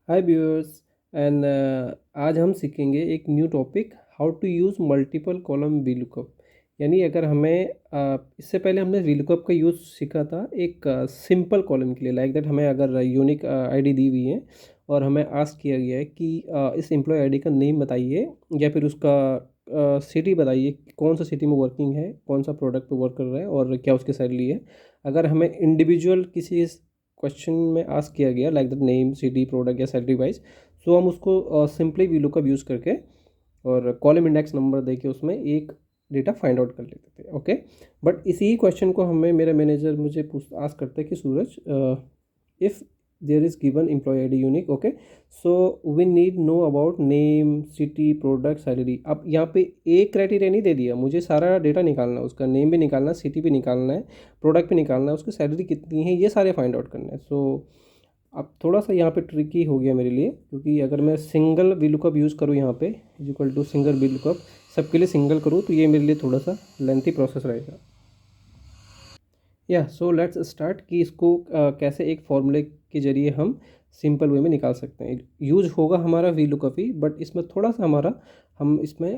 Hi viewers and आज हम सीखेंगे एक new topic how to use multiple column VLOOKUP. यानी अगर हमें इससे पहले हमने वीलुकअप का यूज़ सीखा था एक सिंपल कॉलम के लिए, लाइक दैट हमें अगर यूनिक आईडी दी हुई है और हमें आस्क किया गया है कि इस एम्प्लॉय आईडी का नेम बताइए या फिर उसका सिटी बताइए, कौन सा सिटी में वर्किंग है, कौन सा प्रोडक्ट पे वर्क कर रहा है और क्या उसकी सैलरी है। अगर हमें इंडिविजुअल किसी क्वेश्चन में आस्क किया गया like that name city product या सैलरी वाइज, सो हम उसको सिंपली वीलुकअप यूज़ करके और कॉलम इंडेक्स नंबर दे के उसमें एक डेटा फाइंड आउट कर लेते थे। ओके, बट इसी क्वेश्चन को हमें मेरा मैनेजर मुझे पूछ आस्क करता है कि Suraj, if there is given employee ID unique, okay, so we need know about name city product salary. अब यहाँ पे एक क्राइटेरिया नहीं दे दिया, मुझे सारा डेटा निकालना है, उसका नेम भी निकालना है, सिटी भी निकालना है, प्रोडक्ट भी निकालना है, उसकी सैलरी कितनी है, ये सारे फाइंड आउट करना है। सो अब थोड़ा सा यहाँ पे ट्रिकी हो गया मेरे लिए, क्योंकि अगर मैं सिंगल वीलुकअप यूज़ करूँ यहाँ पे is equal to single VLOOKUP सबके लिए सिंगल करूँ तो ये मेरे लिए थोड़ा सा लेंथी प्रोसेस रहेगा। या सो लेट्स स्टार्ट कि इसको कैसे एक फॉर्मूले के जरिए हम सिंपल वे में निकाल सकते हैं। यूज होगा हमारा वीलुकअप ही, बट इसमें थोड़ा सा हम इसमें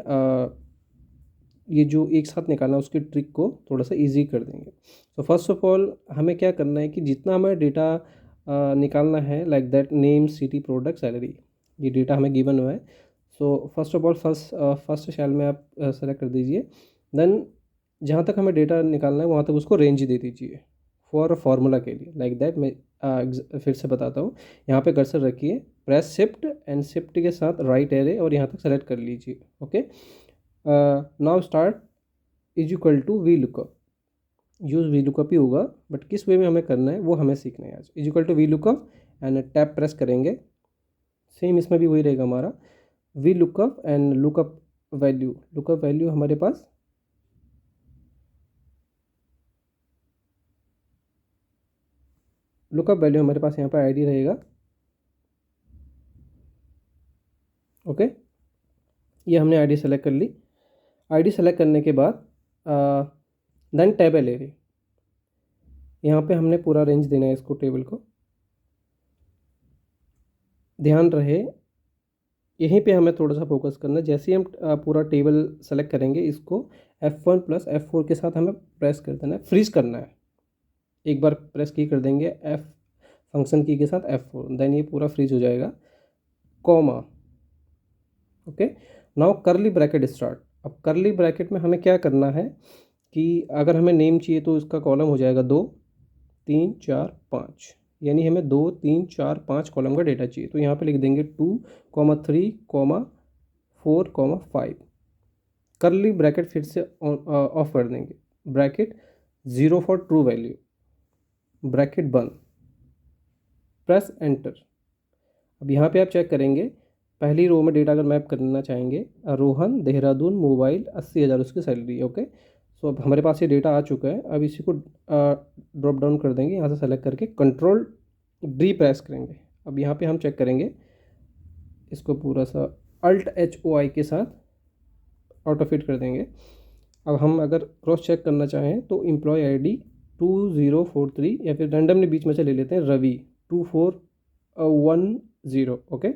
ये जो एक साथ निकालना उसकी ट्रिक को थोड़ा सा इजी कर देंगे। सो फर्स्ट ऑफ ऑल हमें क्या करना है कि जितना हमें डेटा निकालना है like that name city product salary, ये डेटा हमें गिवन हुआ है। So first of all first cell में आप सेलेक्ट कर दीजिए। देन जहाँ तक हमें डेटा निकालना है वहाँ तक उसको रेंज दे दीजिए फॉर फार्मूला के लिए। लाइक दैट मैं फिर से बताता हूँ, यहाँ पे कर्सर रखिए, प्रेस शिफ्ट एंड शिफ्ट के साथ राइट एरे और यहाँ तक सेलेक्ट कर लीजिए। Okay, now start is equal to we lookup. Use V lookup ही होगा, बट किस वे में हमें करना है वो हमें सीखना है आज। Is equal to V lookup and tab press करेंगे, सेम इसमें भी वही रहेगा हमारा VLOOKUP and lookup value. Lookup value हमारे पास लुकअप वैल्यू हमारे पास यहाँ पर आईडी रहेगा। ओके, ये हमने आईडी सेलेक्ट कर ली। आईडी सेलेक्ट करने के बाद देन टेबल एरे, यहाँ पे हमने पूरा रेंज देना है इसको, टेबल को। ध्यान रहे यहीं पे हमें थोड़ा सा फोकस करना है। जैसे ही हम पूरा टेबल सेलेक्ट करेंगे, इसको F1 प्लस F4 के साथ हमें प्रेस कर देना है, फ्रीज करना है। एक बार प्रेस की कर देंगे F फंक्शन की के साथ F4, देन ये पूरा फ्रीज हो जाएगा, कॉमा। ओके, नाउ करली ब्रैकेट स्टार्ट। अब करली ब्रैकेट में हमें क्या करना है कि अगर हमें नेम चाहिए तो इसका कॉलम हो जाएगा 2 3 4 5, यानी हमें 2 3 4 5 कॉलम का डेटा चाहिए। तो यहाँ पे लिख देंगे 2,3,4,5। करली ब्रैकेट फिर से ऑफ कर देंगे, bracket 0 for true value, bracket बंद, प्रेस एंटर। अब यहाँ पे आप चेक करेंगे, पहली रो में डेटा अगर मैप करना चाहेंगे, रोहन देहरादून मोबाइल 80,000 उसकी सैलरी है। ओके, सो अब हमारे पास ये डेटा आ चुका है। अब इसी को ड्रॉप डाउन कर देंगे, यहाँ से सेलेक्ट करके कंट्रोल डी प्रेस करेंगे। अब यहाँ पे हम चेक करेंगे इसको पूरा सा अल्ट HOI के साथ ऑटो फिट कर देंगे। अब हम अगर क्रॉस चेक करना चाहें तो एम्प्लॉय आईडी 2043 या फिर रैंडमली बीच में से ले लेते हैं रवि 2410। ओके,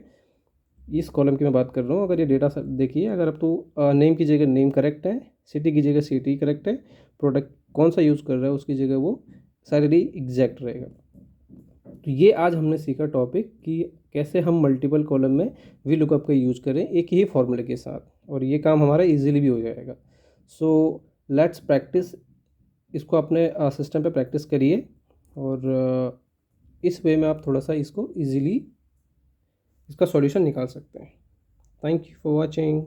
इस कॉलम की मैं बात कर रहा हूँ। अगर ये डेटा देखिए, अगर अब तो नेम की जगह नेम करेक्ट है, सिटी की जगह सिटी करेक्ट है, प्रोडक्ट कौन सा यूज़ कर रहा है उसकी जगह वो सैलरी एग्जैक्ट रहेगा। तो ये आज हमने सीखा टॉपिक कि कैसे हम मल्टीपल कॉलम में वी लुकअप का यूज़ करें एक ही फॉर्मूले के साथ, और ये काम हमारा इजीली भी हो जाएगा। सो लेट्स प्रैक्टिस, इसको अपने सिस्टम पे प्रैक्टिस करिए और इस वे में आप थोड़ा सा इसको इजीली इसका सॉल्यूशन निकाल सकते हैं। Thank you for watching.